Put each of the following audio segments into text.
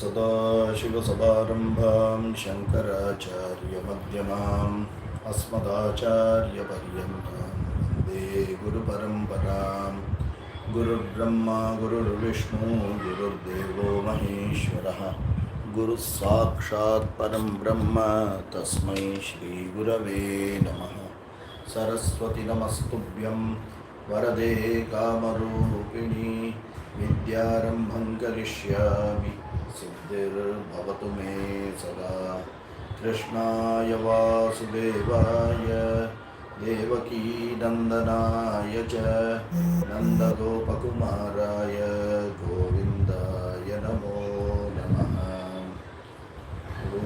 सदाशिवसमारम्भां शङ्कराचार्यमध्यमाम् अस्मदाचार्यपर्यन्तां वन्दे गुरुपरम्पराम्। गुरुर्ब्रह्मा गुरुर्विष्णु गुरुर्देवो महेश्वरः गुरुः साक्षात् परं ब्रह्म तस्मै श्रीगुरवे नमः। सरस्वती नमस्तुभ्यं वरदे कामरूपिणी विद्यारम्भं करिष्यामि सिद्धिर्भवतु मे सदा। कृष्णाय वासुदेवाय देवकीनन्दनाय च नन्दगोपकुमाराय गोविन्दाय नमो नमः। ॐ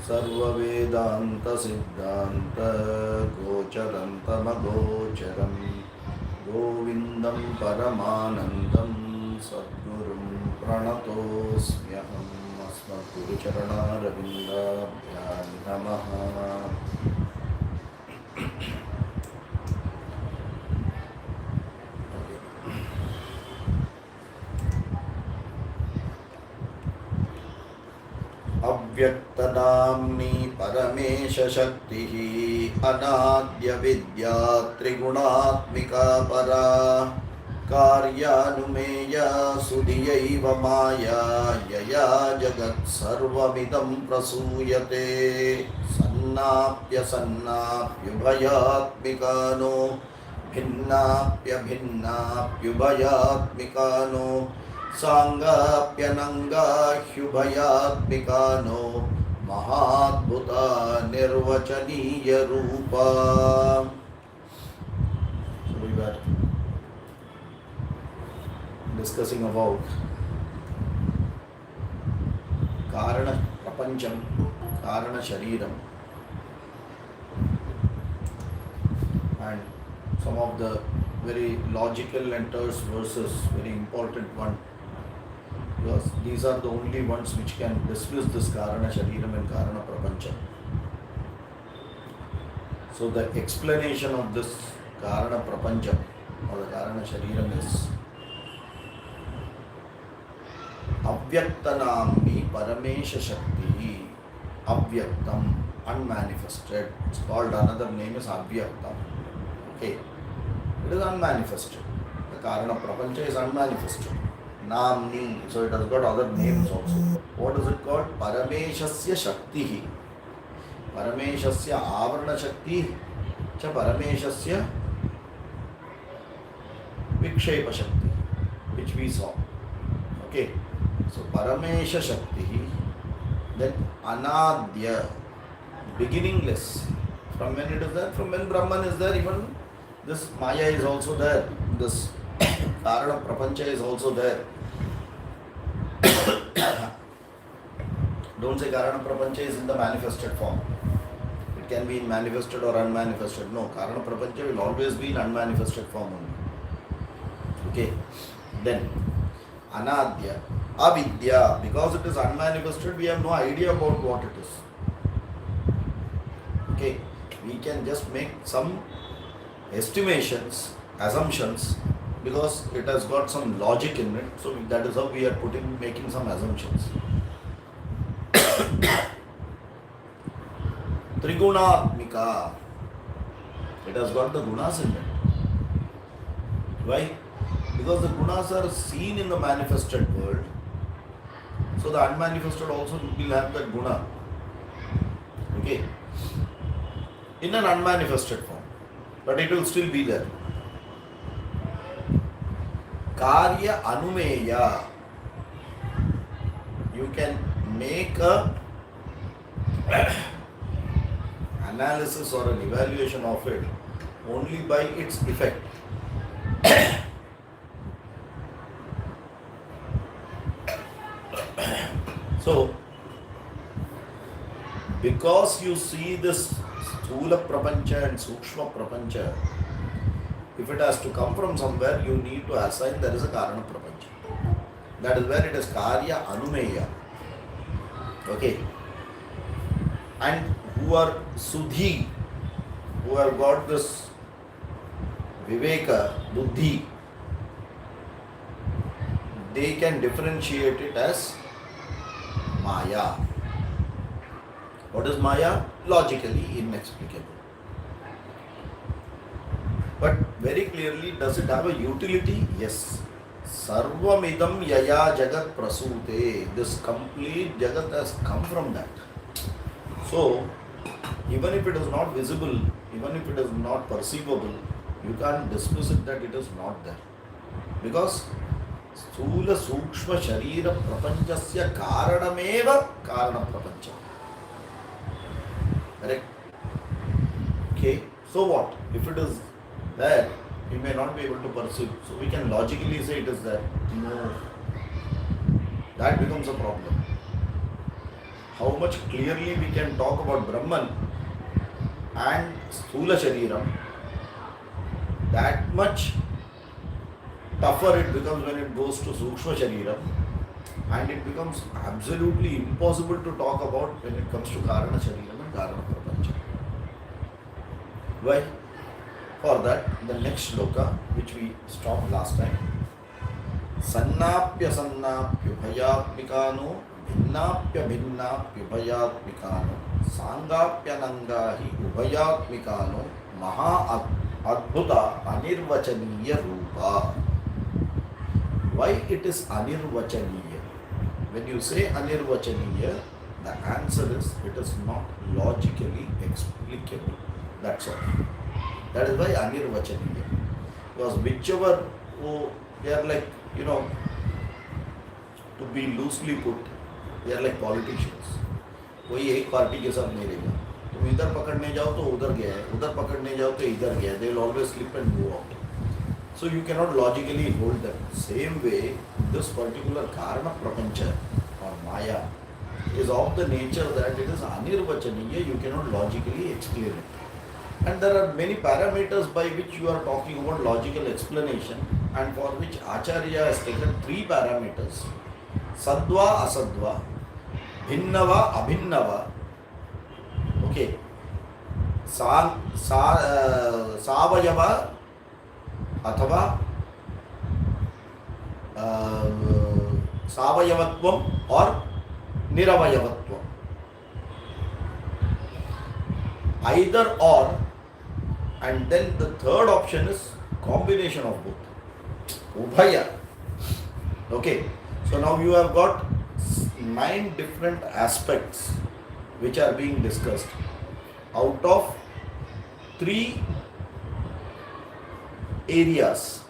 सर्ववेदान्तसिद्धान्त गोचरन्तमगोचरं गोविन्दं परमानन्दं सद्गुरुं प्रणतोऽस्म्यहम्। अस्मद्गुरुचरणारविन्दाभ्यां नमः। अव्यक्तनाम्नी परमेशशक्तिः अनाद्य विद्या त्रिगुणात्मिका परा कार्यानुमेया सुधियैव माया यया जगत्सर्वमिदं प्रसूयते। सन्नाप्यसन्नाप्युभयात्मिकानो भिन्नाप्यभिन्नाप्युभयात्मिकानो सांगाप्यनंगाह्युभयात्मिकानो महाद्भुता निर्वचनीय रूपा। So we were discussing about Karana Prapancham, Karana Shariram, and some of the very logical and terse verses, very important one, because these are the only ones which can dismiss this Karana Shariram and Karana Prapancham. So the explanation of this Karana Prapancham or the Karana Shariram is Avyaktanamni Paramesha Shakti. Avyaktam, unmanifested. It's called, another name is Avyaktam. Okay. It is unmanifested. The Karana Prapancha is unmanifested. Namni, so it has got other names also. What is it called? Parameshasya Shakti. Parameshasya Avarana Shakti cha Parameshasya Vikshepa Shakti, which we saw. Okay. So Paramesha Shakti, then Anadya, beginningless. From when it is there? From when Brahman is there, even this Maya is also there. This Karana Prapancha is also there. Don't say Karana Prapancha is in the manifested form. It can be in manifested or unmanifested. No, Karana Prapancha will always be in unmanifested form only. Okay. Then Anadya, Avidya, because it is unmanifested, we have no idea about what it is. Okay. We can just make some estimations, assumptions, because it has got some logic in it. So that is how we are making some assumptions. Trigunatmika, it has got the gunas in it. Why? Because the gunas are seen in the manifested world. So the unmanifested also will have that guna. Okay. In an unmanifested form. But it will still be there. Karya Anumeya. You can make a analysis or an evaluation of it only by its effect. So, because you see this Sthula Prapancha and Sukshma Prapancha, if it has to come from somewhere, you need to assign there is a Karana Prapancha. That is where it is Karya Anumeya. Okay. And who are Sudhi, who have got this Viveka, Buddhi, they can differentiate it as Maya. What is Maya? Logically inexplicable. But very clearly, does it have a utility? Yes. Sarvamidam yaya jagat prasute. This complete jagat has come from that. So, even if it is not visible, even if it is not perceivable, you can't dismiss it that it is not there. Because Sthula Sukshma Sharira Prapanchasya Karanameva Karana Prapancha. Correct? Okay, so what? If it is there, we may not be able to perceive. So we can logically say it is there. No. That becomes a problem. How much clearly we can talk about Brahman and Sthula Shariram, that much tougher it becomes when it goes to Sukshma Shariram, and it becomes absolutely impossible to talk about when it comes to Karana Shariram and Karana Prapancha. Why? For that, the next shloka, which we stopped last time, Sannapya Sannapya Bhayatmikano Bhinnapya Bhinnapya Bhayatmikano Sangapya Nangahi Ubhayatmikano Maha Adbhuta Anirvachaniya Rupa. Why it is Anirvachaniya? When you say Anirvachaniya, the answer is it is not logically explicable. That's all. That is why Anirvachaniya. Because whichever they are like, to be loosely put, they are like politicians. कोई एक party के साथ नहीं रहेगा. तुम इधर पकड़ने जाओ तो उधर गया है, उधर पकड़ने जाओ तो इधर गया है. They will always slip and go out. So you cannot logically hold them. Same way, this particular Karana Prapancha or Maya is of the nature that it is Anirvachaniya. You cannot logically explain it. And there are many parameters by which you are talking about logical explanation, and for which Acharya has taken 3 parameters: Sadva, Asadva, Bhinnava, Abhinnava. Okay. Savayava अथवा सावयवत्वम और निरवयवत्वम. Either or, and then the third option is combination of both. Ubhaya. Okay. So now you have got 9 different aspects which are being discussed out of 3 areas.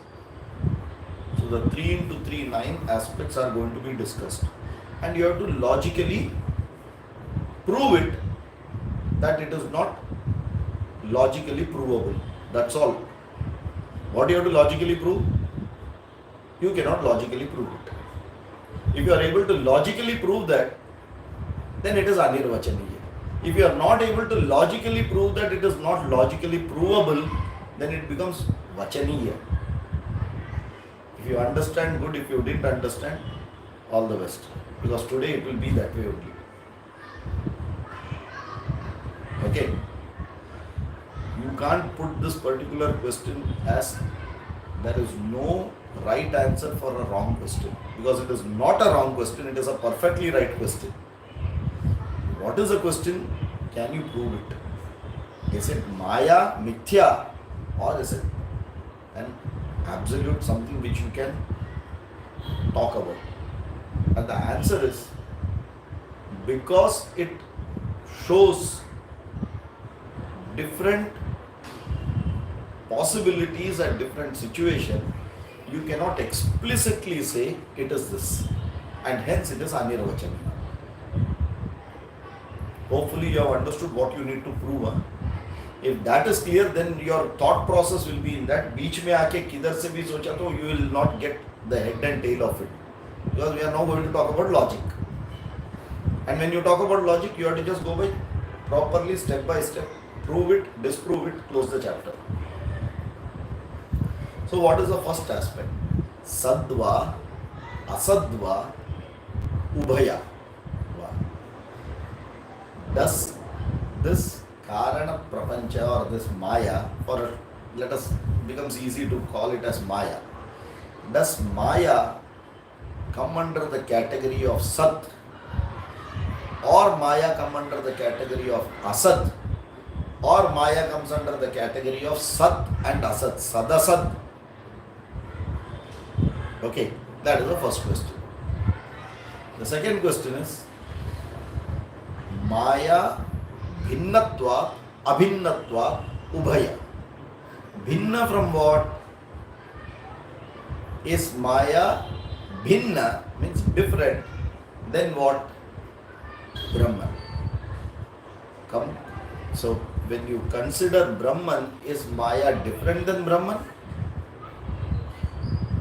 So the 3 into 3, 9 aspects are going to be discussed, and you have to logically prove it that it is not logically provable. That's all. What do you have to logically prove? You cannot logically prove it. If you are able to logically prove that, then it is Anirvachaniya. If you are not able to logically prove that it is not logically provable, then it becomes Vachaniya. If you understand, good. If you didn't understand, all the best. Because today it will be that way only. Okay. You can't put this particular question as there is no right answer for a wrong question. Because it is not a wrong question, it is a perfectly right question. What is the question? Can you prove it? Is it Maya, Mithya, or is it an absolute something which you can talk about? And the answer is, because it shows different possibilities at different situations, you cannot explicitly say it is this, and hence it is Anirvachaniya. Hopefully you have understood what you need to prove. If that is clear, then your thought process will be in that. बीच में आके किधर से भी सोचा तो you will not get the head and tail of it, because we are now going to talk about logic. And when you talk about logic, you have to just go by properly, step by step, prove it, disprove it, close the chapter. So what is the first aspect? Sadva, asadva, ubhaya. Does this karana prapancha or this maya, or let us, becomes easy to call it as maya, does maya come under the category of sat, or maya come under the category of asat, or maya comes under the category of sat and asat, sadasat? Okay, that is the first question. The second question is maya bhinnatva abhinnatva ubhaya. Bhinna from what? Is maya bhinna, means different, then what? Brahman. Come. So when you consider Brahman, is maya different than Brahman?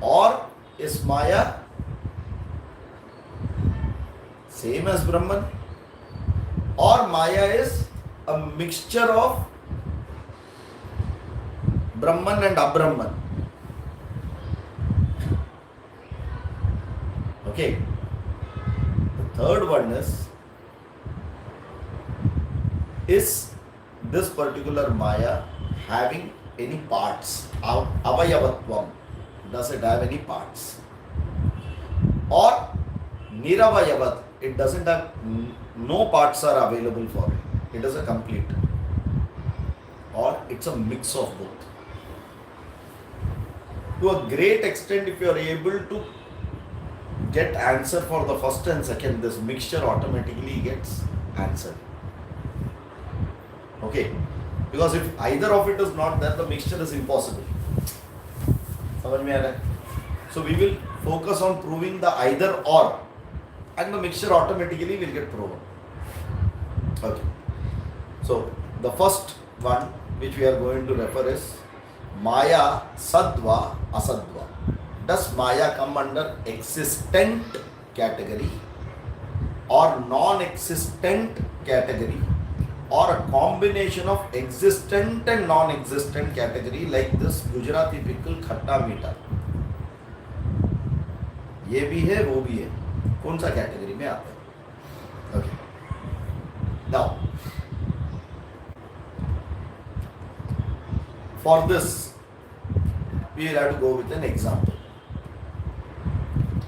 Or is maya same as Brahman? Or maya is a mixture of Brahman and Abrahman? Okay. The third one is this particular maya having any parts? Avayavatvam. Does it have any parts? Or niravayavat, it doesn't have, no parts are available for it. It is a complete. Or it's a mix of both. To a great extent, if you are able to get answer for the first and second, this mixture automatically gets answered. Okay. Because if either of it is not there, the mixture is impossible. So we will focus on proving the either or, and the mixture automatically will get proven. Okay. So the first one which we are going to refer is maya sadva asadva. Does maya come under existent category or non-existent category, or a combination of existent and non-existent category, like this Gujarati pickle khatta meeta? ये भी है वो भी है, कौन सा category में आता है? Okay. Now, for this, we will have to go with an example.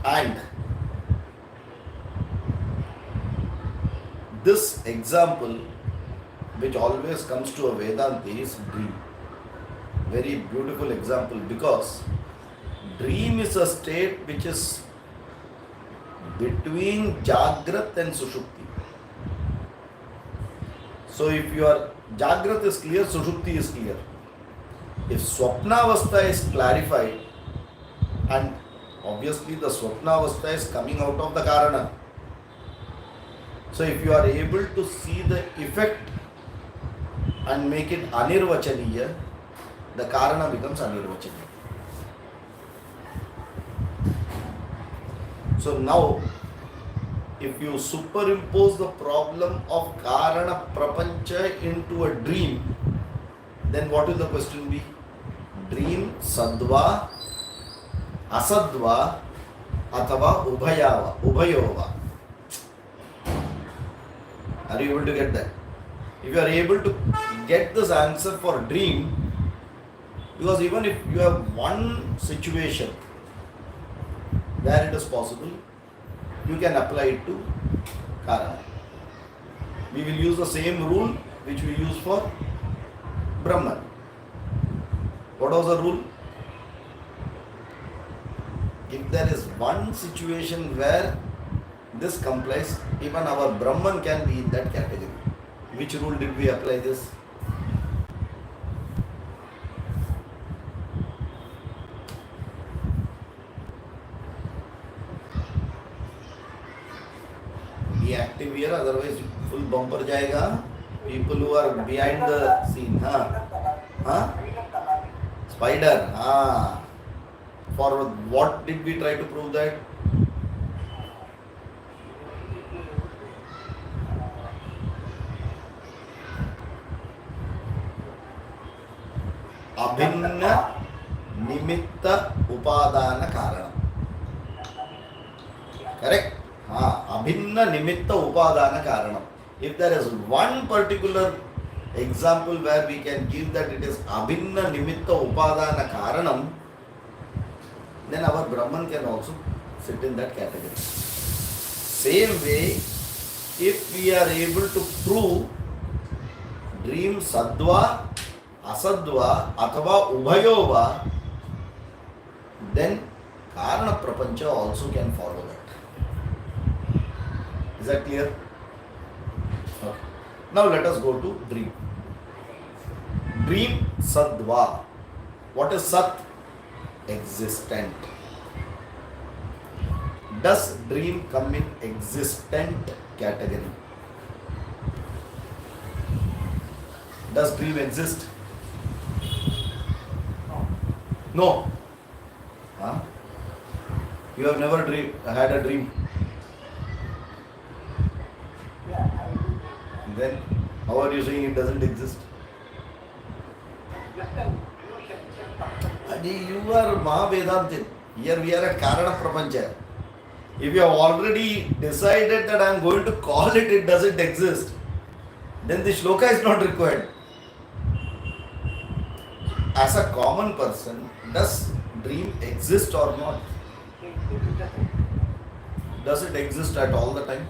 And this example, which always comes to a Vedanti, is dream. Very beautiful example, because dream is a state which is between Jagrat and Sushupti. So if your Jagrat is clear, Sushupti is clear. If Swapnavastha is clarified, and obviously the Swapnavastha is coming out of the Karana. So if you are able to see the effect and make it Anirvachaniya, the Karana becomes Anirvachaniya. So now, if you superimpose the problem of Karana Prapancha into a dream, then what will the question be? Dream Sadva, Asadva, Athava Ubhayova. Are you able to get that? If you are able to get this answer for dream, because even if you have one situation where it is possible, you can apply it to Karana. We will use the same rule which we use for Brahman. What was the rule? If there is one situation where this complies, even our Brahman can be in that category. Which rule did we apply this? Be active here, otherwise full bumper jayega. People who are behind the scene, Spider, For what did we try to prove that? Correct? Abhinna nimitta upadana karanam. If there is one particular example where we can give that it is abhinna nimitta upadana karanam, then our Brahman can also fit in that category. Same way, if we are able to prove dream sadva, asadva, athava ubhayova, then karana prapancha also can follow that. Is that clear? Okay. Now let us go to dream. Dream sadva. What is sat? Existent. Does dream come in existent category? Does dream exist? No. Huh? You have never had a dream. Then how are you saying it doesn't exist? You are Mahavedantin. Here we are at Karana Prapancha. If you have already decided that I am going to call it, it doesn't exist, then the shloka is not required. As a common person, does dream exist or not? Does it exist at all the time?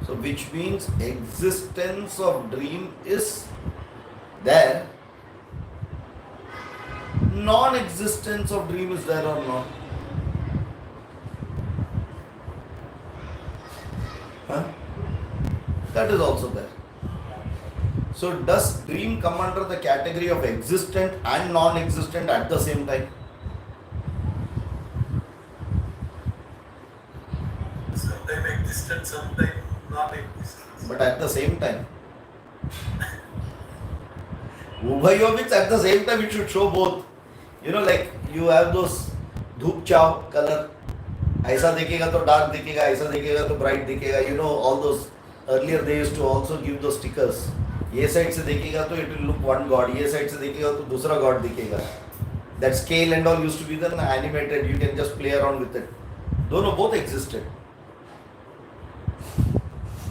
So which means existence of dream is there. Non-existence of dream is there or not? Huh? That is also there. So does dream come under the category of existent and non-existent at the same time? Sometime existent, sometime non-existent. But at the same time. Ubhayovits at the same time it should show both. You know, like you have those धूप चाव color. ऐसा दिखेगा तो dark दिखेगा, ऐसा दिखेगा तो bright दिखेगा. You know, all those earlier they used to also give those stickers. ये साइड से देखेगा तो it will look one god. ये साइड से देखेगा तो दूसरा god दिखेगा. That scale and all used to be then animated. You can just play around with it. दोनों both existed.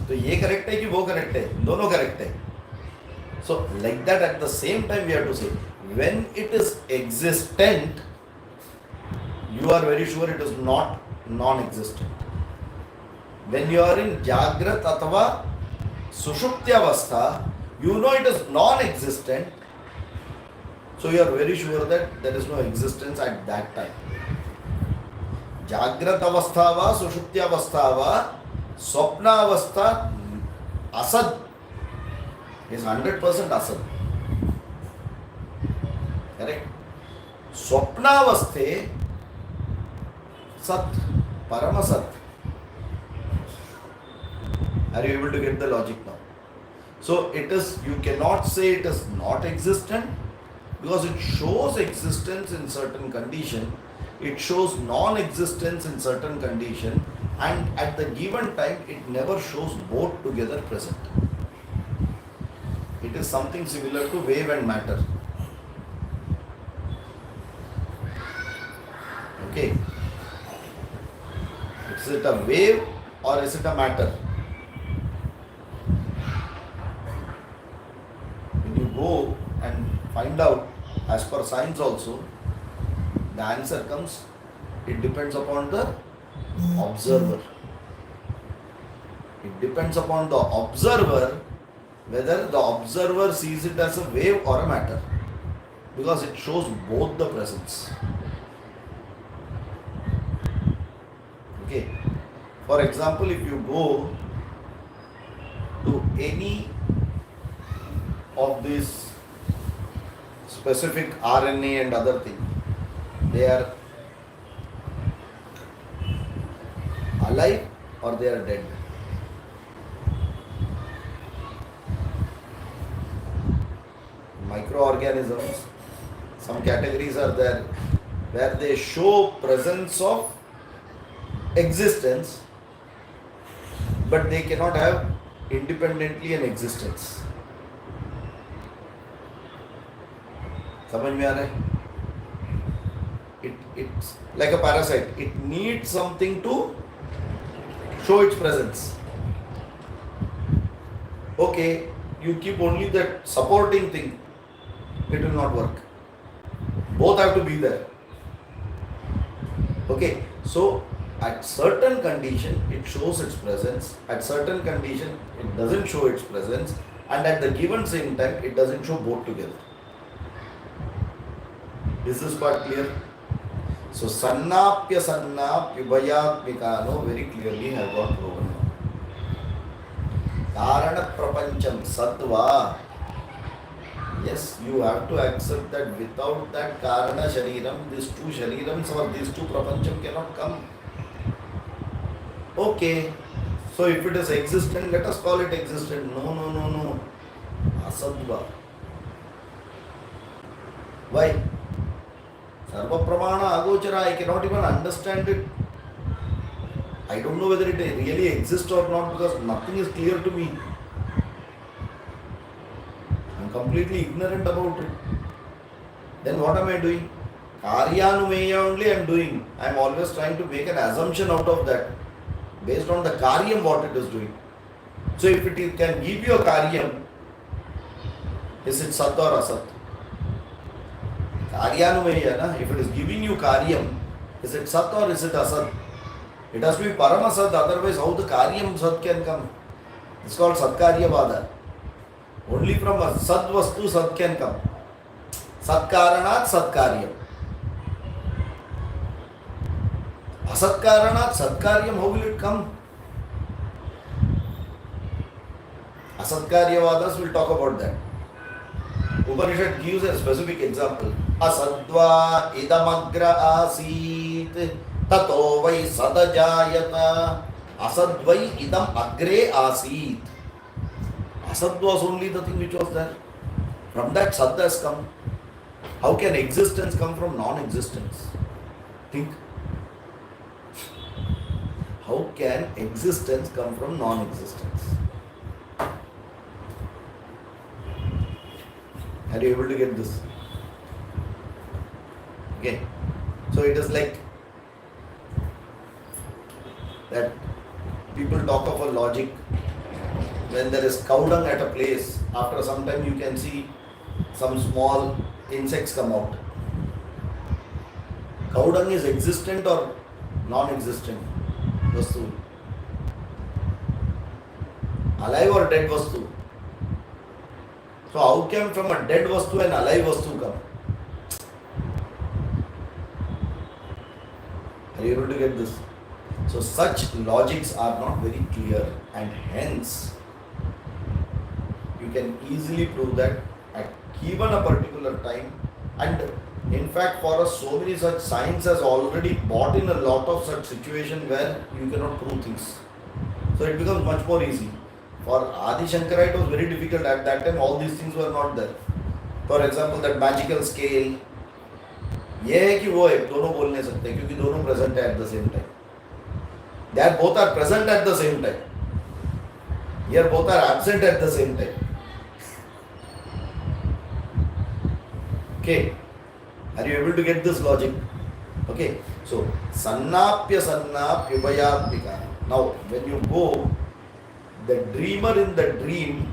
तो ये correct है कि वो correct है? दोनों correct है. So like that at the same time we have to say, when it is existent, you are very sure it is not non-existent. When you are in Jagrat athava Sushuptyavastha, you know it is non-existent, so you are very sure that there is no existence at that time. Jagrat avastha va Sushuptyavastha va Swapna avastha asad is 100% asad. Correct? Swapnavasthe sat, paramasat. Are you able to get the logic now? So it is, you cannot say it is not existent because it shows existence in certain condition, it shows non-existence in certain condition, and at the given time it never shows both together present. It is something similar to wave and matter. Okay. Is it a wave or is it a matter? When you go and find out, as per science also, the answer comes, it depends upon the observer. It depends upon the observer whether the observer sees it as a wave or a matter, because it shows both the presence. Okay. For example, if you go to any of these specific RNA and other things, they are alive or they are dead. Microorganisms, some categories are there where they show presence of existence, but they cannot have independently an existence. समझ में आ रहा है? It's like a parasite. It needs something to show its presence. Okay, you keep only that supporting thing, it will not work. Both have to be there. Okay, so at certain condition it shows its presence, at certain condition it doesn't show its presence, and at the given same time it doesn't show both together. Is this part clear? So sannapya bhayatmikano very clearly have got proven. Karana prapancham sattva. Yes, you have to accept that without that karana shariram, these two sharirams or these two prapancham cannot come. Okay, so if it is existent, let us call it existent. No. Asattva. Why? Sarva pramana agochara, I cannot even understand it. I don't know whether it really exists or not because nothing is clear to me. I am completely ignorant about it. Then what am I doing? Karyanumeya only I am doing. I am always trying to make an assumption out of that based on the karyam what it is doing. So if it can give you a karyam, is it sat or asat? Karyanumeya, na? If it is giving you karyam, is it sat or is it asat? It has to be paramasat, otherwise how the karyam sat can come? It's called satkaryavada. Only from a sat vastu sat can come. Satkaranat satkaryam. Asatkaranat satkaryam, how will it come? Asatkaryavadas will talk about that. Upanishad gives a specific example. Asadva idamagra asit tato vai sadajayata. Asadvai idam agre asit. Asad was only the thing which was there. From that Sat has come. How can existence come from non-existence? Think. How can existence come from non-existence? Are you able to get this? Okay. So it is like that people talk of a logic. When there is cow dung at a place, after some time you can see some small insects come out. Cow dung is existent or non-existent vastu? Alive or dead vastu? So how can from a dead vastu an alive vastu come? Are you able to get this? So such logics are not very clear, and hence you can easily prove that at given a particular time, and in fact for us so many such science has already brought in a lot of such situation where you cannot prove things. So it becomes much more easy. For Adi Shankara it was very difficult. At that time all these things were not there. For example, that magical scale, ये है कि वो है, दोनों बोल नहीं सकते क्योंकि दोनों present है at the same time. They are both are present at the same time. Here both are absent at the same time. Okay, are you able to get this logic? Okay, so sannapya bhayatmika. Now when you go, the dreamer in the dream,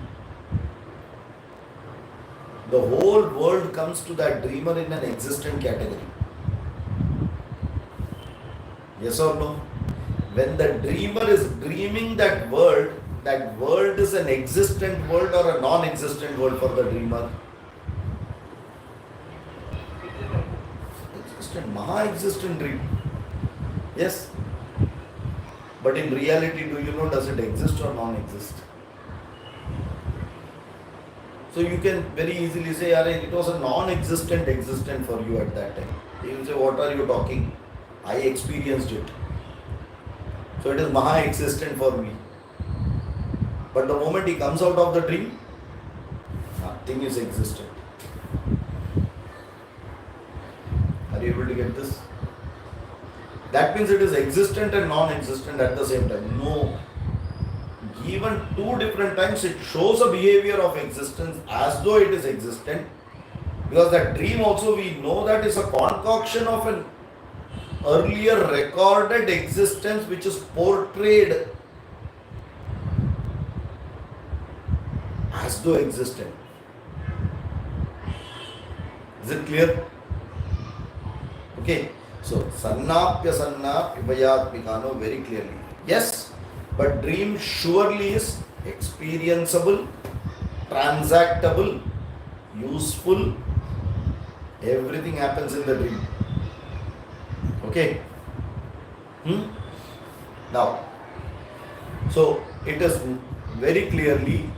the whole world comes to that dreamer in an existent category. Yes or no? When the dreamer is dreaming that world is an existent world or a non-existent world for the dreamer? Existent, Maha-existent dream. Yes. But in reality, do you know, does it exist or non-exist? So you can very easily say, it was a non-existent existent for you at that time. You will say, what are you talking? I experienced it. So it is Maha-existent for me. But the moment he comes out of the dream, nothing is existent. Are you able to get this? That means it is existent and non-existent at the same time. No. Given two different times, it shows a behavior of existence as though it is existent. Because that dream also we know that is a concoction of an earlier recorded existence which is portrayed as though existent. Is it clear? Okay. So, Sannapya Sanna Pivayatmikano very clearly. Yes, but dream surely is experienceable, transactable, useful. Everything happens in the dream. Okay. Now, so it is very clearly,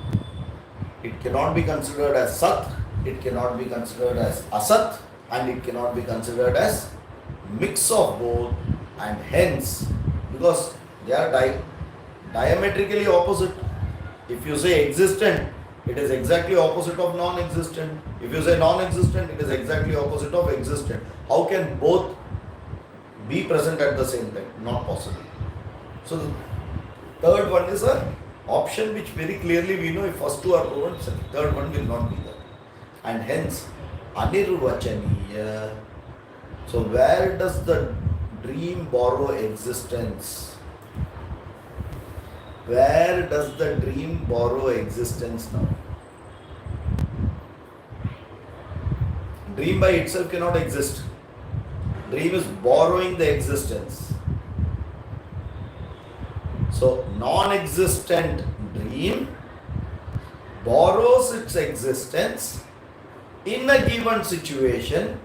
it cannot be considered as Sat, it cannot be considered as Asat, and it cannot be considered as mix of both, and hence, because they are diametrically opposite. If you say existent, it is exactly opposite of non-existent. If you say non-existent, it is exactly opposite of existent. How can both be present at the same time? Not possible. So the third one is a option which very clearly we know if first two are proven, third one will not be there. And hence, anirvachaniya. So where does the dream borrow existence? Where does the dream borrow existence now? Dream by itself cannot exist. Dream is borrowing the existence. So non-existent dream borrows its existence in a given situation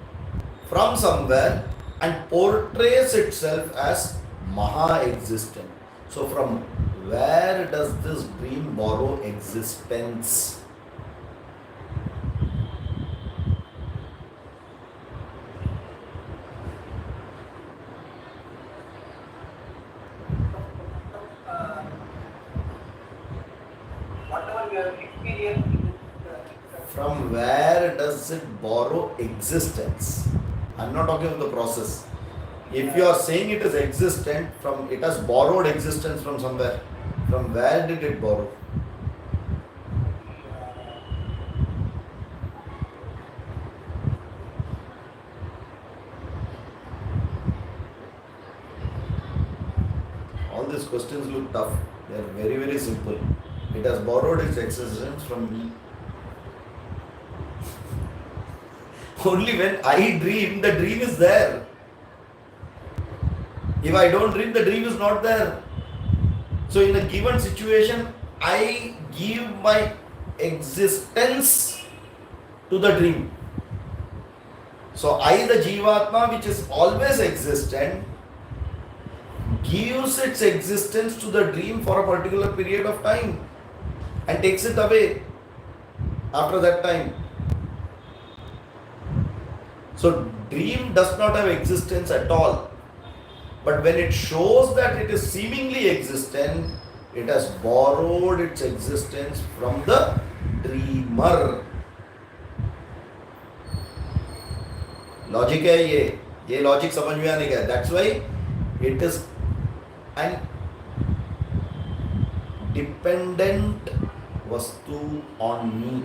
from somewhere and portrays itself as Maha-existent. So from where does this dream borrow existence? Whatever we have experienced. From where does it borrow existence? I am not talking of the process. If you are saying it is existent, from it has borrowed existence from somewhere. From where did it borrow? All these questions look tough. They are very, very simple. It has borrowed its existence from me. Only when I dream, the dream is there. If I don't dream, the dream is not there. So in a given situation, I give my existence to the dream. So I, the Jivatma, which is always existent, gives its existence to the dream for a particular period of time and takes it away after that time. So dream does not have existence at all. But when it shows that it is seemingly existent, it has borrowed its existence from the dreamer. Logic है ये logic समझ में आने का. That's why it is an dependent vastu on me.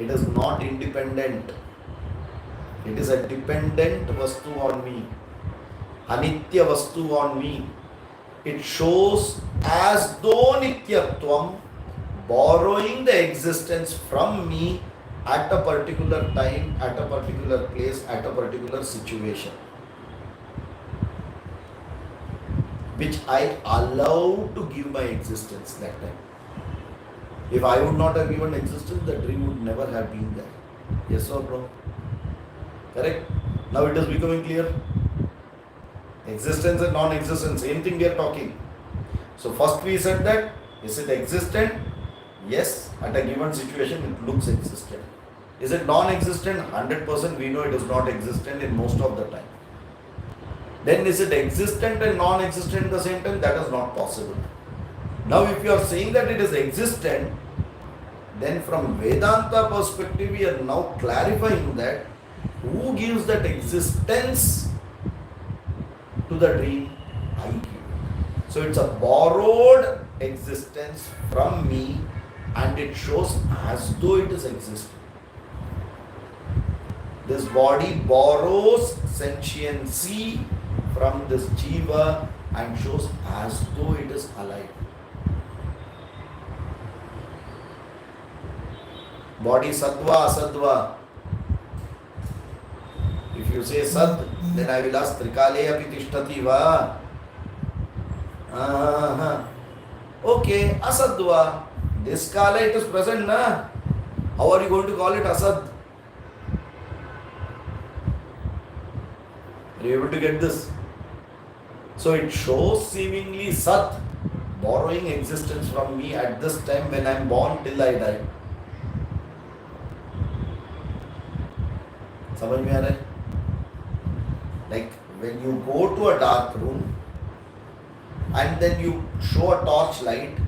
It is not independent. It is a dependent vastu on me. Anitya vastu on me. It shows as though nityatvam, borrowing the existence from me at a particular time, at a particular place, at a particular situation, which I allow to give my existence that time. If I would not have given existence, the dream would never have been there. Yes or no? Correct? Now it is becoming clear. Existence and non-existence, same thing we are talking. So first we said that, is it existent? Yes, at a given situation it looks existent. Is it non-existent? 100% we know it is not existent in most of the time. Then is it existent and non-existent at the same time? That is not possible. Now if you are saying that it is existent, then from Vedanta perspective we are now clarifying that who gives that existence to the dream? I give. So it's a borrowed existence from me and it shows as though it is existing. This body borrows sentiency from this jiva and shows as though it is alive. Body sattva, asattva. If you say sat, then I will ask Trikale api tishtati va. Okay, asattva. This kala it is present, na? How are you going to call it asad? Are you able to get this? So it shows seemingly sat, borrowing existence from me at this time when I am born till I die. समझ में आ रहा है? Like when you go to a dark room and then you show a torch light,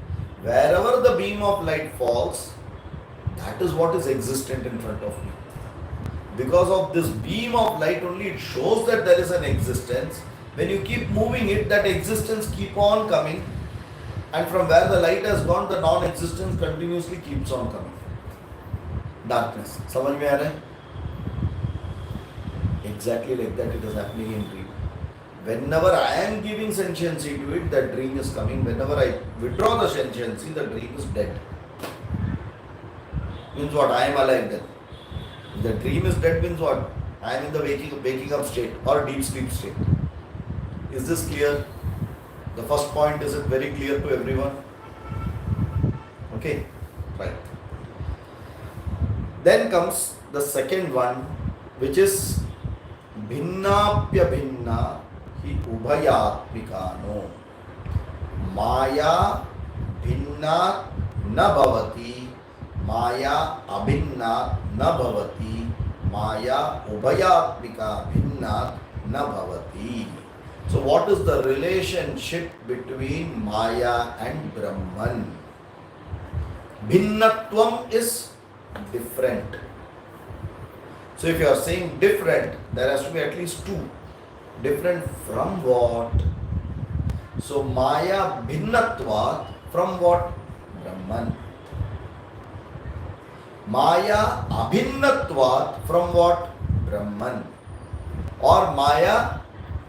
wherever the beam of light falls, that is what is existent in front of me. Because of this beam of light only, it shows that there is an existence. When you keep moving it, that existence keep on coming, and from where the light has gone, the non-existence continuously keeps on coming. Darkness. समझ में आ रहा है? Exactly like that it is happening in dream. Whenever I am giving sentiency to it, that dream is coming. Whenever I withdraw the sentiency, the dream is dead. Means what? I am alive then. If the dream is dead means what? I am in the waking up state or deep sleep state. Is this clear? The first point, is it very clear to everyone? Okay, right. Then comes the second one, which is भिन्नाप्य भिन्ना ही उभयात्मिकानो माया भिन्ना न भवति माया अभिन्ना न भवति माया उभयात्मिका भिन्ना न भवति. So what is the relationship between Maya and Brahman? Bhinnatvam is different. So if you are saying different, there has to be at least two. Different from what? So Maya bhinnatvat from what? Brahman. Maya abhinnatvat from what? Brahman. Or Maya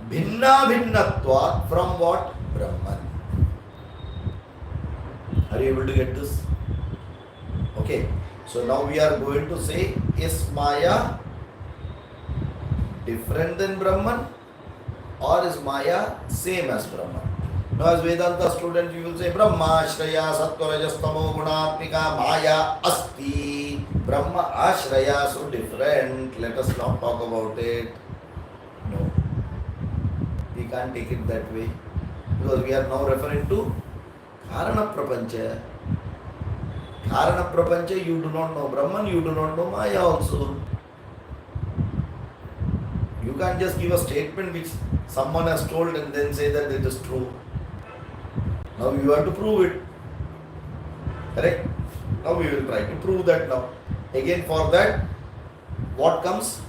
bhinna bhinnatvat from what? Brahman. Are you able to get this? Okay. So now we are going to say, is Maya different than Brahman or is Maya same as Brahman? Now as Vedanta students you will say, Brahma Ashraya Sattva Rajastamo Gunatmika Maya Asti. Brahma Ashraya, so different. Let us not talk about it. No. We can't take it that way. Because we are now referring to Karana Prapancha. Karana Prapancha, you do not know Brahman, you do not know Maya also. You can't just give a statement which someone has told and then say that it is true. Now you have to prove it. Correct? Now we will try to prove that now. Again for that, what comes?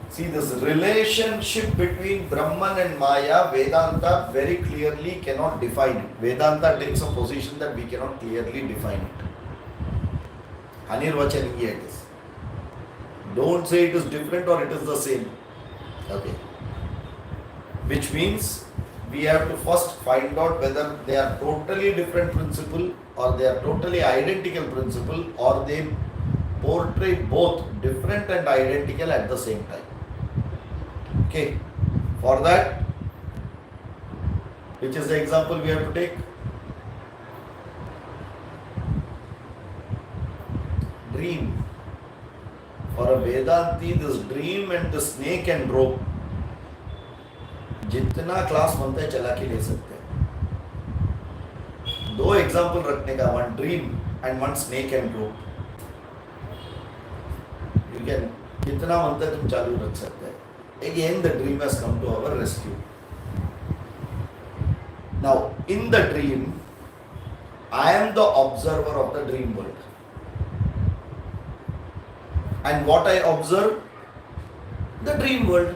See this relationship between Brahman and Maya, Vedanta very clearly cannot define it. Vedanta takes a position that we cannot clearly define it. Anirvachaniya it is. Don't say it is different or it is the same. Okay. Which means we have to first find out whether they are totally different principle or they are totally identical principle or they portray both different and identical at the same time. Okay. For that, which is the example we have to take? Dream. For a Vedanti, this dream and the snake and rope, जितना class बनता है चला के ले सकते हैं. दो example रखने का, one dream and one snake and rope. You can जितना बनता है तुम चालू रख सकते हैं. Again the dream has come to our rescue. Now in the dream, I am the observer of the dream world. And what I observe? The dream world.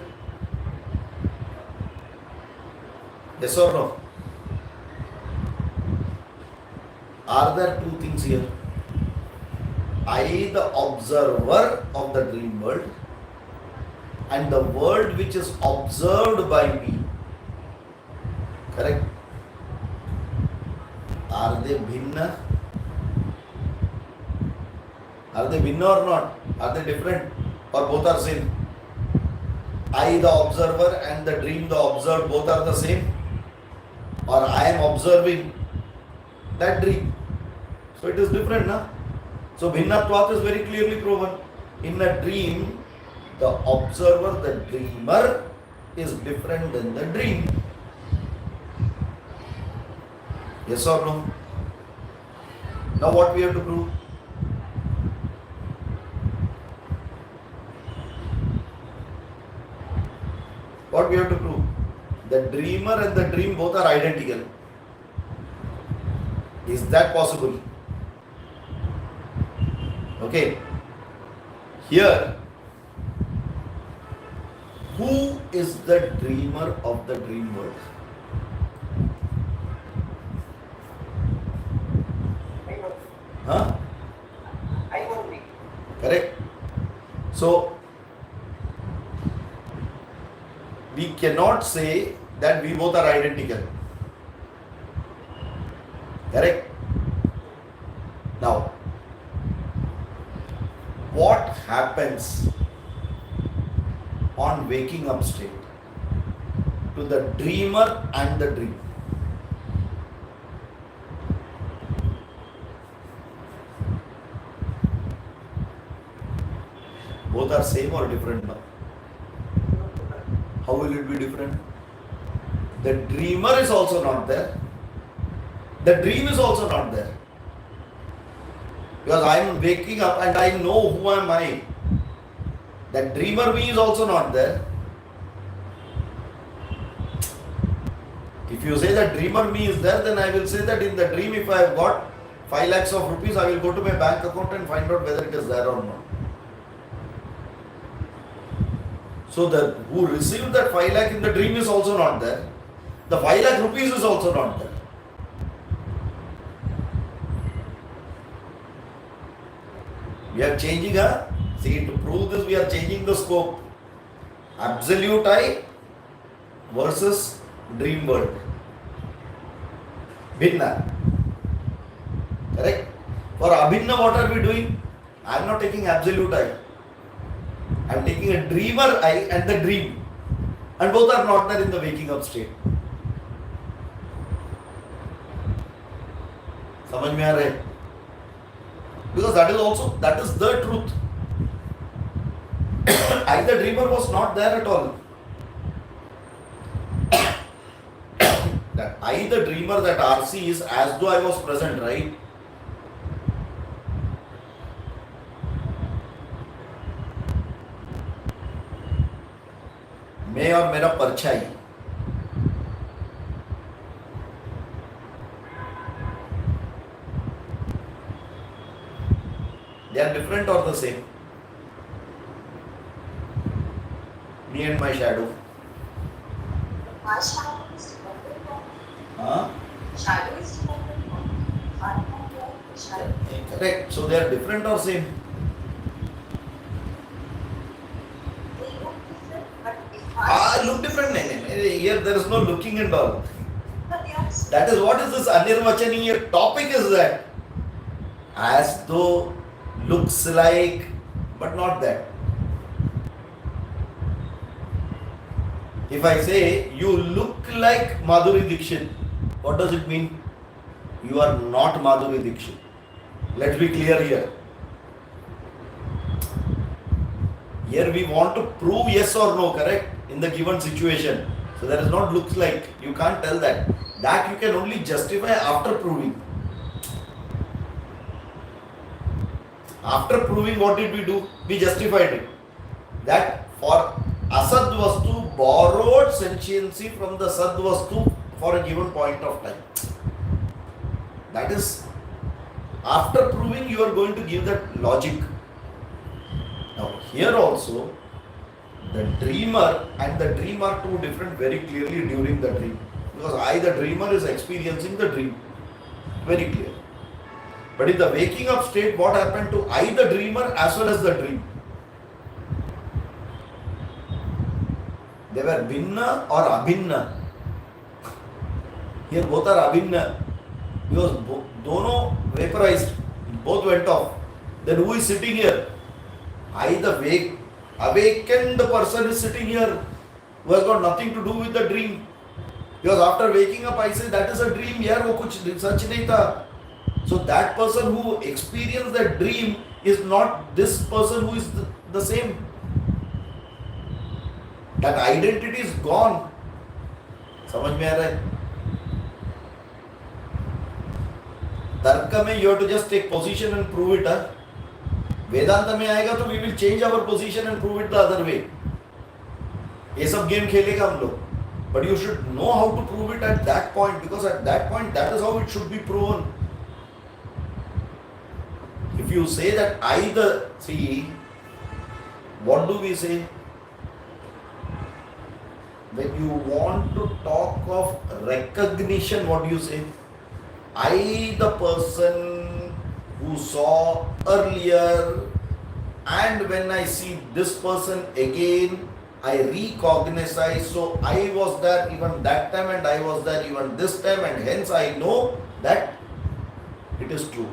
Yes or no? Are there two things here? I, the observer of the dream world, and the world which is observed by me, correct? Are they bhinna? Are they bhinna or not? Are they different? Or both are same? I, the observer, and the dream, the observed, both are the same? Or I am observing that dream? So it is different, na? So bhinnatvat is very clearly proven. In a dream, the observer, the dreamer, is different than the dream. Yes or no? Now what we have to prove? What we have to prove? The dreamer and the dream both are identical. Is that possible? Okay. Here, who is the dreamer of the dream world? Huh? I only. Correct. So, we cannot say that we both are identical. Correct? Now, what happens on waking up state to the dreamer and the dream? Both are same or different now? How will it be different? The dreamer is also not there. The dream is also not there. Because I am waking up and I know who am I. That dreamer me is also not there. If you say that dreamer me is there, then I will say that in the dream, if I have got 5 lakhs of rupees, I will go to my bank account and find out whether it is there or not. So the who received that 5 lakh in the dream is also not there. The 5 lakh rupees is also not there. We are changing see, to prove this, we are changing the scope. Absolute I versus dream world. Bhinna. Correct? For abhinna, what are we doing? I am not taking absolute I. I am taking a dreamer I and the dream. And both are not there in the waking up state. समझ में आ रहा है? Because that is the truth. I, the dreamer, was not there at all. That I, the dreamer, that RC is as though I was present, right? मैं और मेरा परछाई, they are different or the same? Me and my shadow. My shadow is dependent on. Huh? Shadow is dependent on. Shadow. Correct. So they are different or same? They look different, but if Look different. Here there is no looking and all. But they are That is what is this anirvachaniya topic is that. As though looks like, but not that. If I say you look like Madhuri Dixit, what does it mean? You are not Madhuri Dixit. Let's be clear here. Here we want to prove yes or no, correct? In the given situation. So there is not looks like. You can't tell that. That you can only justify after proving. After proving, what did we do? We justified it. That for asad vastu borrowed sentiency from the sad vastu for a given point of time. That is, after proving, you are going to give that logic. Now here also, the dreamer and the dream are two different very clearly during the dream. Because I, the dreamer, is experiencing the dream. Very clear. But in the waking up state, what happened to I, the dreamer, as well as the dream? They were Bhinna or Abhinna. Here both are Abhinna. Because dono vaporized, both went off. Then who is sitting here? I, the awakened person, is sitting here who has got nothing to do with the dream. Because after waking up, I say that is a dream. Yaar, wo kuch such nahi tha. So that person who experienced that dream is not this person who is the same. That identity is gone. समझ में आ रहा है? तर्क में you have to just take position and prove it. वेदांत में आएगा तो we will change our position and prove it the other way. ये सब गेम खेलेगा हम लोग. But you should know how to prove it at that point, because at that point that is how it should be proven. If you say that see, what do we say? When you want to talk of recognition, what do you say? I, the person who saw earlier, and when I see this person again, I recognize. So I was there even that time, and I was there even this time, and hence I know that it is true.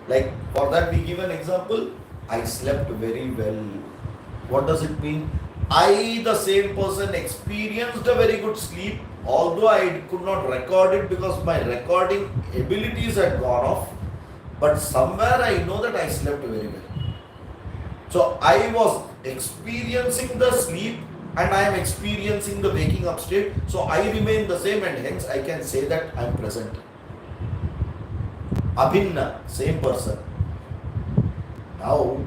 Like for that we give an example. I slept very well. What does it mean? I, the same person, experienced a very good sleep, although I could not record it because my recording abilities had gone off. But somewhere I know that I slept very well. So I was experiencing the sleep and I am experiencing the waking up state. So I remain the same, and hence I can say that I am present. Abhinna, same person. Now,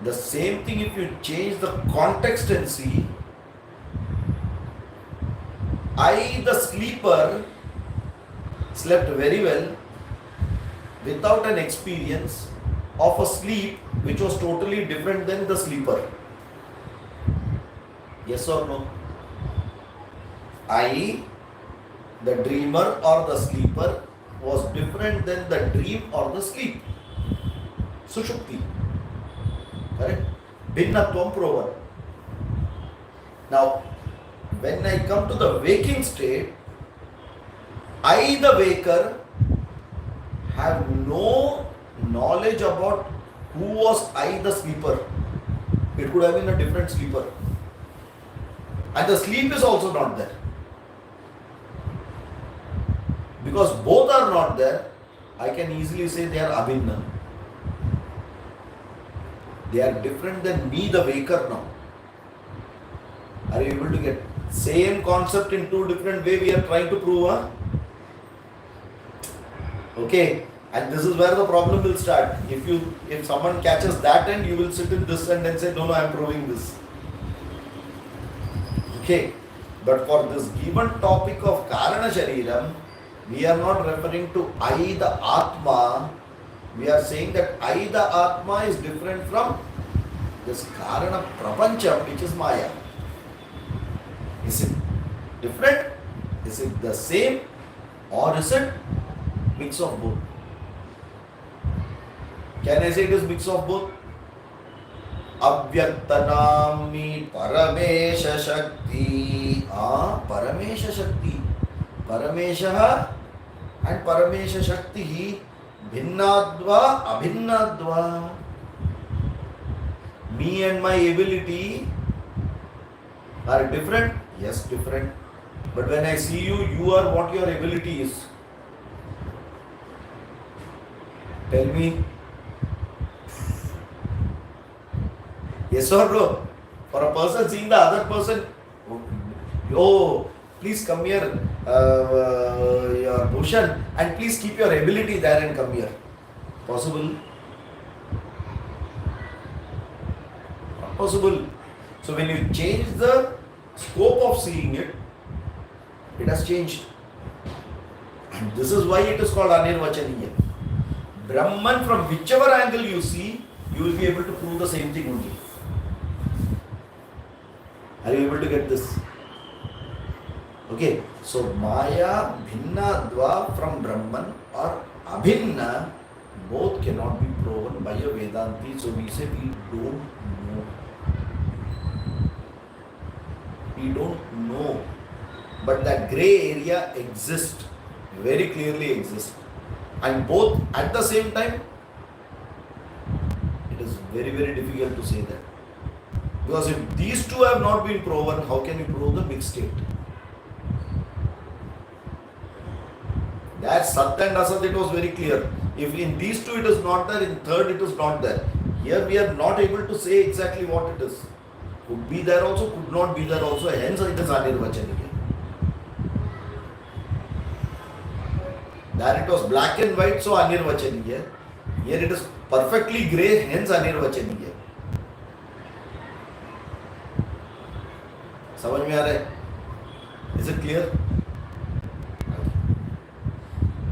the same thing if you change the context and see, I, the sleeper, slept very well without an experience of a sleep which was totally different than the sleeper. Yes or no? I, the dreamer or the sleeper, was different than the dream or the sleep. Sushupti. Correct? Bhinnatvam proven. Now, when I come to the waking state, I, the waker, have no knowledge about who was I, the sleeper. It could have been a different sleeper. And the sleep is also not there. Because both are not there, I can easily say they are abhinna. They are different than me, the waker now. Are you able to get same concept in two different ways we are trying to prove? Huh? Okay, and this is where the problem will start. If someone catches that end, you will sit in this end and say, no, I am proving this. Okay, but for this given topic of Karana Shariram, we are not referring to I, the Atma. We are saying that I, the Atma, is different from this Karana Prapancham, which is Maya. Is it different? Is it the same? Or is it mix of both? Can I say it is mix of both? Avyaktanami Paramesha Shakti. Paramesha Shakti. Paramesha and Paramesha Shakti Bhinnadva Abhinnadva. Me and my ability are different? Yes, different. But when I see you, you are what your ability is. Tell me. Yes or no? For a person seeing the other person, oh, please come here, your Bhushan, and please keep your ability there and come here. Possible? Not possible. So when you change the scope of seeing it, it has changed. And this is why it is called Anirvachaniya. Brahman, from whichever angle you see, you will be able to prove the same thing only. Are you able to get this? Okay, so Maya, Bhinna, Dva from Brahman or Abhinna, both cannot be proven by a Vedanti. So we say we don't know. We don't know. But that grey area exists, very clearly exists. And both at the same time, it is very, very difficult to say that. Because if these two have not been proven, how can you prove the mixed state? That Sat and Asat, it was very clear. If in these two it is not there, in third it is not there. Here we are not able to say exactly what it is. Could be there also, could not be there also, hence it is Anirvachaniya. There it was black and white, so Anirvachaniya. Here it is perfectly grey, hence Anirvachaniya. समझ में आ रहा है? Is it clear?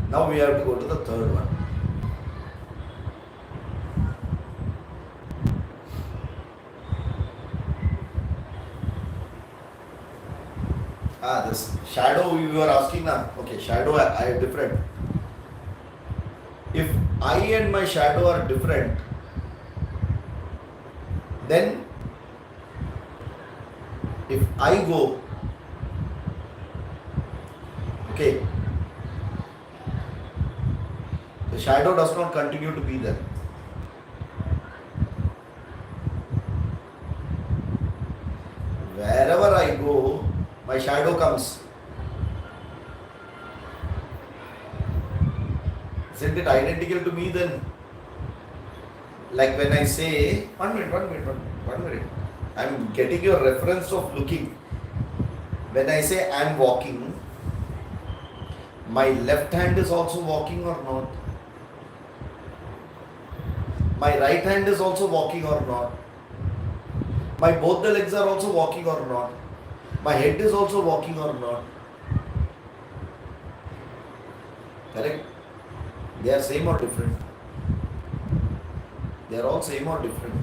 Now we have to go to the third one. This shadow you were asking now. Okay, shadow I am different. If I and my shadow are different, then if I go, okay, the shadow does not continue to be there. Wherever I go, my shadow comes. Isn't it identical to me then? Like when I say, one minute. I am getting your reference of looking. When I say I am walking, my left hand is also walking or not? My right hand is also walking or not? My both the legs are also walking or not? My head is also walking or not? Correct? They are same or different? They are all same or different?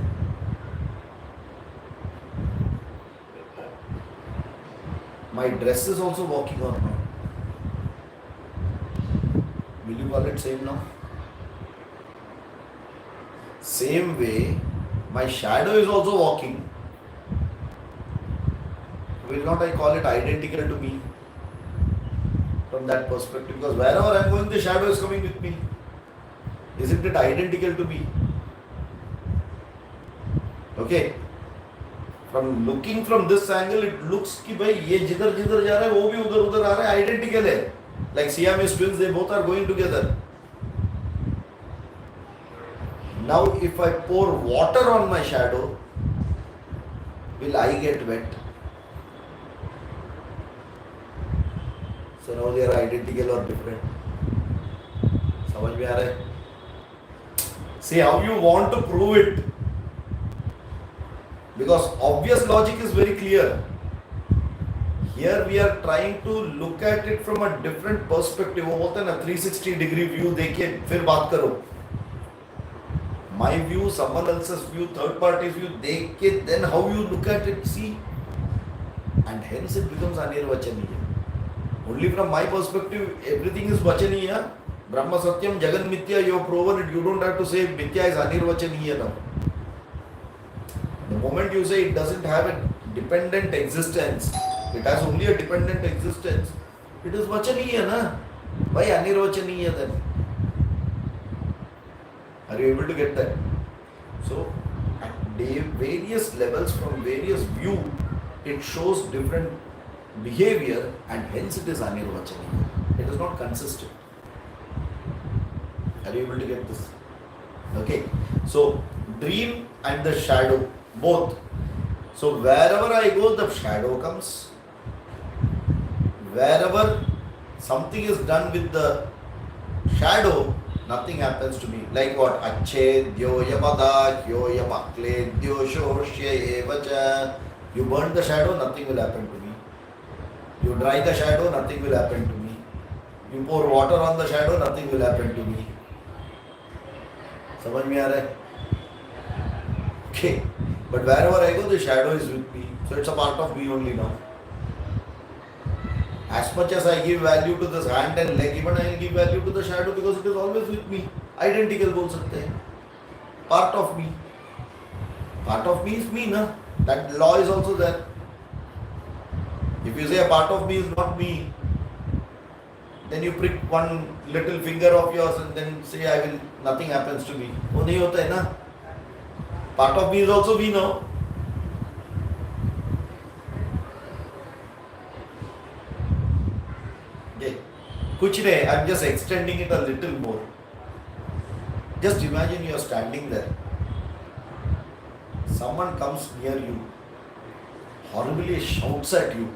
My dress is also walking or not? Will you call it same now? Same way, my shadow is also walking. Will not I call it identical to me from that perspective? Because wherever I am going, the shadow is coming with me. Isn't it identical to me? Okay. From looking from this angle, it looks कि भाई ये जिधर जिधर जा रहा है वो भी उधर उधर आ रहा है, identical है. Like Siamese twins, they both are going together. Now, if I pour water on my shadow, will I get wet? So now they are identical or different. समझ में आ रहा है? See how you want to prove it. Because obvious logic is very clear. Here we are trying to look at it from a different perspective. वो बोलते हैं ना 360 degree view देखिए फिर बात करो. My view, someone else's view, third party's view, देख के then how you look at it, see, and hence it becomes anirvachaniya. Only from my perspective, everything is vachaniya. Brahma Satyam, Jagan Mithya, you have proven it. You don't have to say Mithya is anirvachaniya now. The moment you say it doesn't have a dependent existence, it has only a dependent existence, it is vachaniya, na? Why anirvachaniya then? Are you able to get that? So, at various levels, from various view, it shows different behavior and hence it is anirvachaniya. It is not consistent. Are you able to get this? Okay. So, dream and the shadow, both. So, wherever I go, the shadow comes. Wherever something is done with the shadow, nothing happens to me. Like what? Achedyo yamada hyo yamakledyo shoshya evacha. You burn the shadow, nothing will happen to me. You dry the shadow, nothing will happen to me. You pour water on the shadow, nothing will happen to me. समझ में आ रहा है? Okay. But wherever I go, the shadow is with me. So it's a part of me only now. As much as I give value to this hand and leg, even I will give value to the shadow because it is always with me. Identical बोल सकते हैं. Part of me. Part of me is me, na? That law is also there. If you say a part of me is not me, then you prick one little finger of yours and then say nothing happens to me. वो नहीं होता है ना. Part of me is also me now. Okay. कुछ नहीं, I'm just extending it a little more. Just imagine you are standing there. Someone comes near you, horribly shouts at you,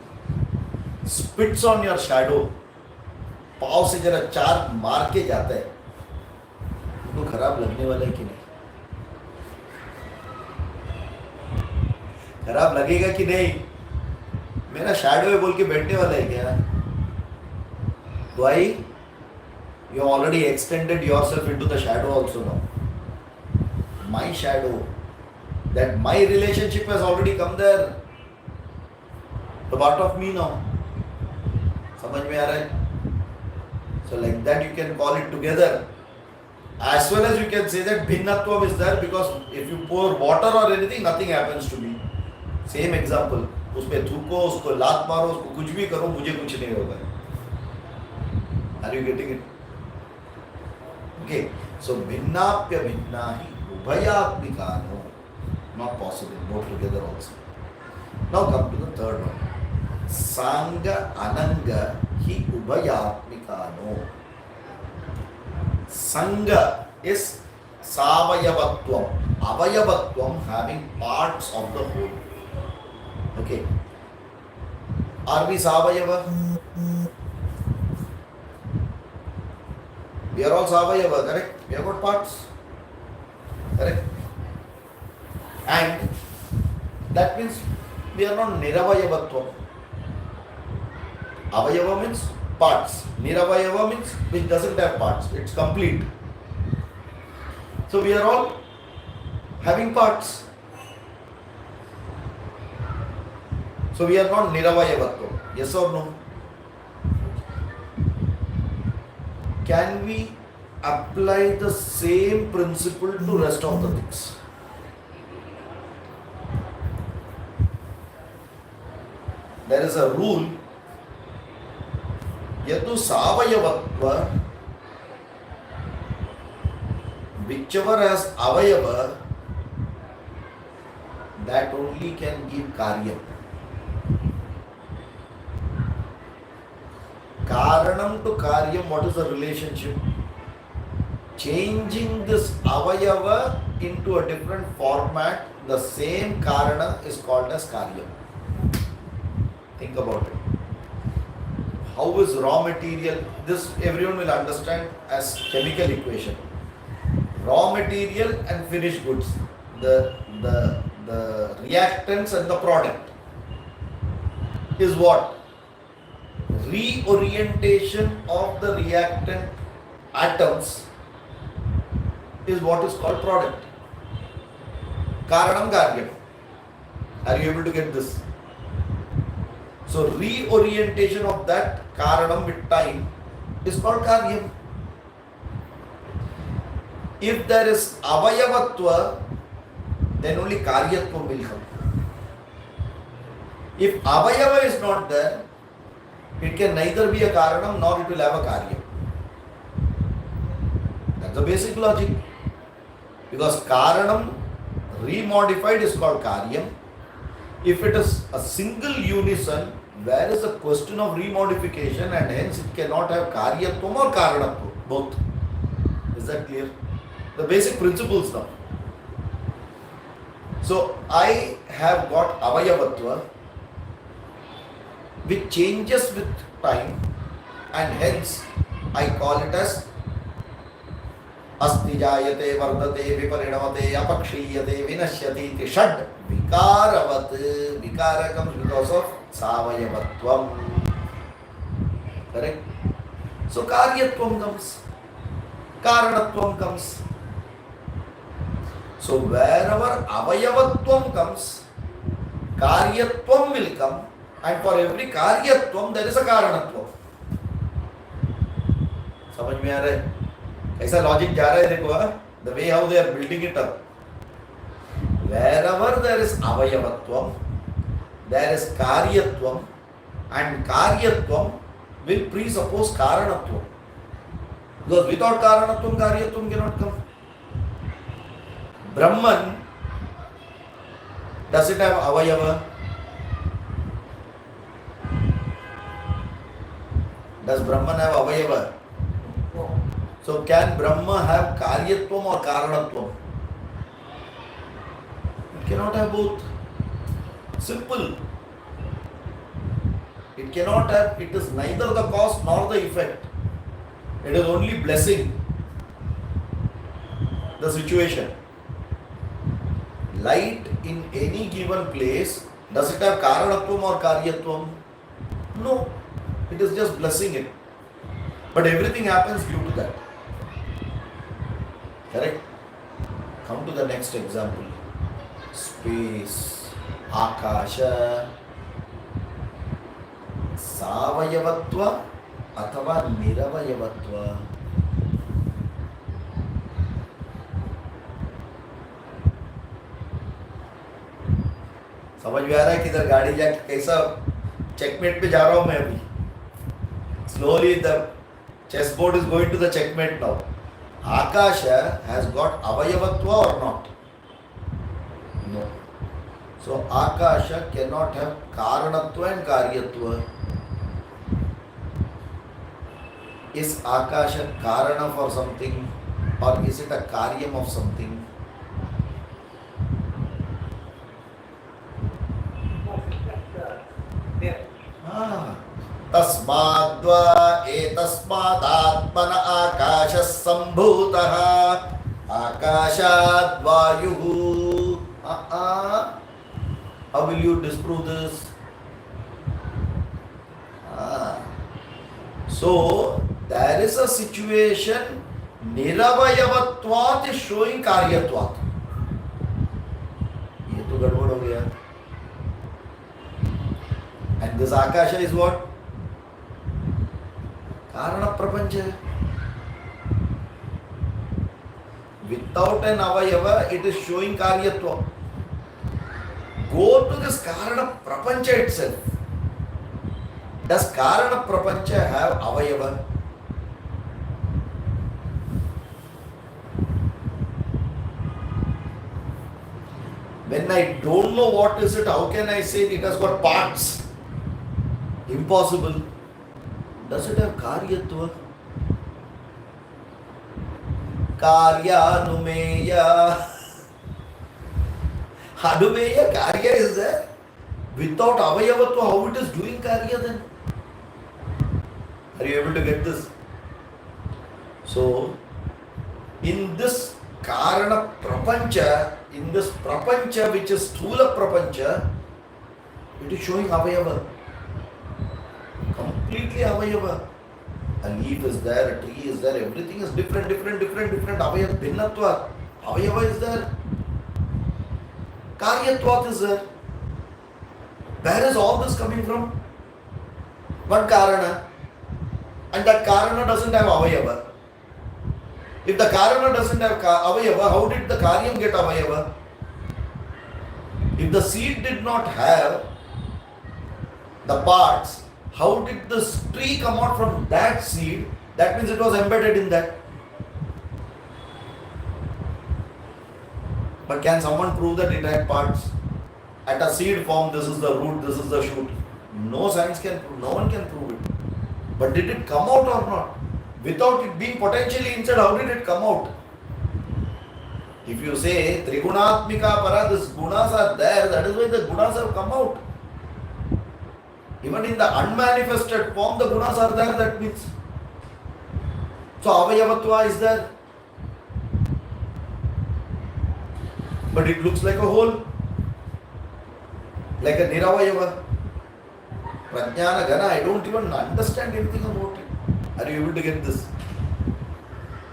spits on your shadow, पाव से जरा चार मार के जाता है. उनको खराब लगने वाला है कि नहीं? खराब लगेगा कि नहीं? मेरा शैडो है बोल के बैठने वाला है क्या? Why? You have already extended yourself into the shadow also now. My shadow, that my relationship has already come there. The part of me now. समझ में आ रहा है? So like that you can call it together. As well as you can say that bhinnatvam is there, because if you pour water or anything, nothing happens to me. Same example. उसपे थूको, उसको लात मारो, उसको कुछ भी करो, मुझे कुछ नहीं होगा. Are you getting it? Okay. So bhinnapya bhinnahi ubhayatmikano. Not possible. Both together also. Now come to the third one. Sanga ananga hi ubhayatmikano. Sanga is savayavatvam. Avayavatvam, having parts of the whole. Okay. Are we savayava? We are all savayava, correct? We have got parts. Correct? And that means we are not niravayavatvam. Avayava means parts. Niravayava means which doesn't have parts. It's complete. So we are all having parts. So we are not niravayavatvam. Yes or no? Can we apply the same principle to rest of the things? There is a rule. Yadu savayavatva, whichever has avayava, that only can give karya. Karanam to karyam, what is the relationship? Changing this avayava into a different format, the same karana is called as karyam. Think about it. How is raw material? This everyone will understand as chemical equation. Raw material and finished goods. The reactants and the product is what? Reorientation of the reactant atoms is what is called product. Karanam karyam. Are you able to get this? So reorientation of that karanam with time is called karyam. If there is avayavatva, then only karyatvam will come. If avayava is not there, it can neither be a karanam nor it will have a karyam. That's the basic logic. Because karanam remodified is called karyam. If it is a single unison, where is the question of remodification, and hence it cannot have karyatvam or karanatvam, both. Is that clear? The basic principles now. So I have got avayavatva, which changes with time, and hence I call it as asti jayate vardate viparinamate apakshiyate vinashyati iti shad vikaravat. Vikara comes because of savayavatvam. Correct? So karyatvam comes, karanatvam comes. So wherever avayavatvam comes, karyatvam will come, and for every karyatvam there is a karanatvam. समझ में आ रहा है? ऐसा logic जा रहा है देखो, the way how they are building it up. Wherever there is avayavatvam, there is karyatvam, And karyatvam will presuppose karanatvam. Because without karanatvam, karyatvam cannot come. Brahman, does it have avayava? Does Brahman have avayava? No. So can Brahma have karyatvam or karanatvam? It cannot have both. Simple. It cannot have, it is neither the cause nor the effect. It is only blessing the situation. Light in any given place, does it have karanatvam or karyatvam? No. It is just blessing it. But everything happens due to that. Correct? Come to the next example. Space, Akasha, Savayavatva अथवा निरवयवत्व. समझ में आ रहा है किधर गाड़ी जाके कैसा checkmate पे जा रहा हूं मैं अभी. Slowly the chessboard is going to the checkmate now. Akasha has got avayavatva or not? No. So Akasha cannot have karanatva and karyatva. Is Akasha karana for something or is it a karyam of something? तस्माद्वा एतस्मादात्मन आकाशः सम्भूतः आकाशाद्वायुः. How will you disprove this? So there is a situation निरवयवत्वात् is showing कार्यत्वात्. ये तो गड़बड़ हो गया. And this Akasha is what? Karana Prapancha. Without an avayava, it is showing karyatva. Go to this Karana Prapancha itself. Does Karana Prapancha have avayava? When I don't know what is it, how can I say it has got parts? Impossible. Does it have karyatva? Karyanumeya. Anumeya, karya is there. Without avayavatva, how it is doing karya then? Are you able to get this? So, in this karana prapancha, in this prapancha which is sthula prapancha, it is showing avayava. Completely avayava. A leaf is there, a tree is there, everything is different. Avayava, bhinnatva. Avayava is there. Karyatvat is there. Where is all this coming from? One karana. And that karana doesn't have avayava. If the karana doesn't have avayava, how did the karyam get avayava? If the seed did not have the parts, how did this tree come out from that seed? That means it was embedded in that. But can someone prove that it had parts? At a seed form, this is the root, this is the shoot. No science can prove, no one can prove it. But did it come out or not? Without it being potentially inside, how did it come out? If you say Trigunatmika para, these gunas are there, that is why the gunas have come out. Even in the unmanifested form, the gunas are there, that means. So avayavatva is there. But it looks like a whole. Like a niravayava. Prajnana Gana, I don't even understand anything about it. Are you able to get this?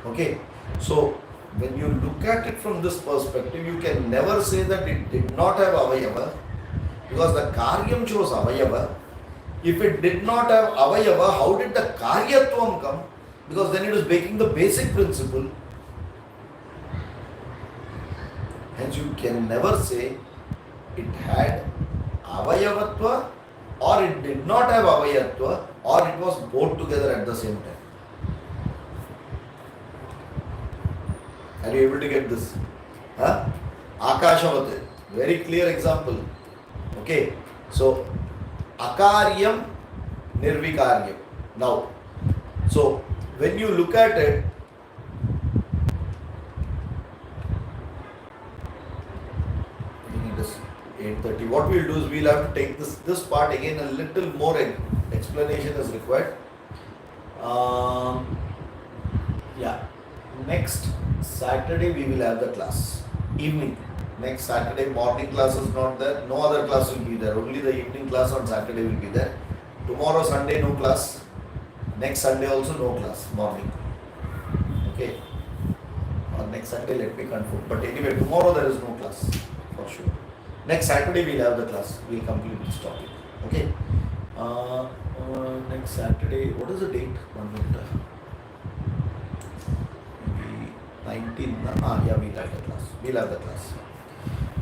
Okay. So, when you look at it from this perspective, you can never say that it did not have avayava, because the karyam shows avayava. If it did not have avayava, how did the karyatvam come? Because then it is breaking the basic principle. Hence you can never say it had avayavatva or it did not have avayatva, or it was both together at the same time. Are you able to get this? Huh? Akashavate, very clear example. Okay, so akaryam, nirvikaryam. Now, so when you look at it, it is 8:30. What we'll do is we'll have to take this part again, a little more explanation is required. Yeah, next Saturday we will have the class, evening. Next Saturday morning class is not there, no other class will be there, only the evening class on Saturday will be there. Tomorrow Sunday no class, next Sunday also no class, morning. Okay, or next Sunday let me confirm, but anyway tomorrow there is no class for sure. Next Saturday we'll have the class, we'll complete this topic. Okay, next Saturday, what is the date? 1 minute. 19, yeah, we'll have the class.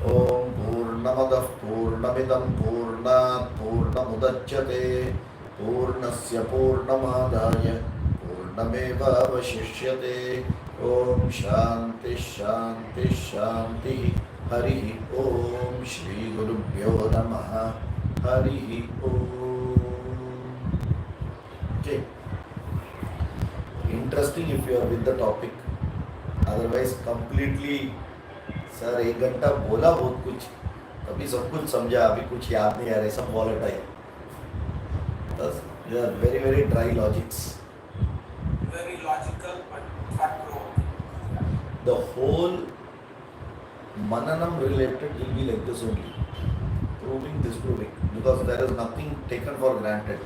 Om Purnamadah Purnamidam Purnat Purnamudachyate Purnasya Purnamadaya Purnameva Vashishyate. Om Shanti Shanti Shanti. Hari Om Shri Gurubhyo Namaha. Hari Om. Okay. Interesting if you are with the topic. Otherwise completely sir 1 घंटा बोला बहुत कुछ, अभी सब कुछ समझा, अभी कुछ याद नहीं आ रहा है, सब volatile. These are very very dry logics. Very logical but thought-provoking. The whole mananam related will be like this only, proving, disproving, because there is nothing taken for granted.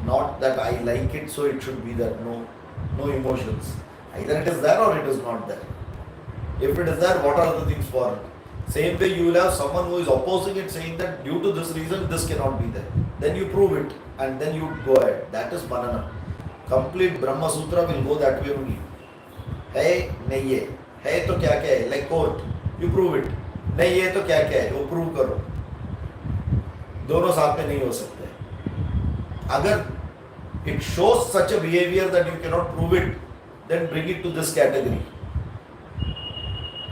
Not that I like it so it should be that. No emotions. Either it is there or it is not there. If it is there, what are the things for it? Same way you will have someone who is opposing it, saying that due to this reason this cannot be there. Then you prove it and then you go ahead. That is manana. Complete Brahma Sutra will go that way only. Hai, nahi hai. Hai to kya kya hai? Like court. You prove it. Nahi hai to kya kya hai? वो prove करो. दोनों साथ में नहीं हो सकते. अगर it shows such a behavior that you cannot prove it, then bring it to this category.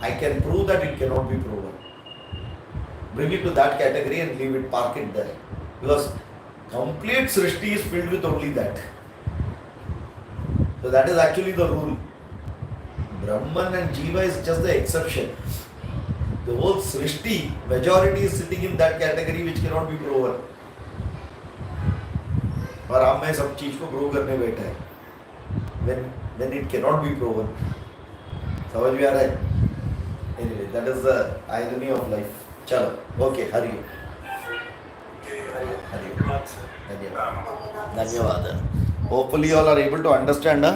I can prove that it cannot be proven. Bring it to that category and leave it, park it there. Because complete Srishti is filled with only that. So that is actually the rule. Brahman and Jiva is just the exception. The whole Srishti, majority is sitting in that category which cannot be proven. और हम में सब चीज को prove करने बैठे हैं when it cannot be proven. समझ में आ रहा है? Anyway, that is the irony of life. चलो, okay, हरि ओम. हरि ओम. धन्यवाद. Hopefully you all are able to understand.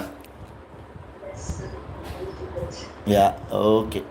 Yeah, okay.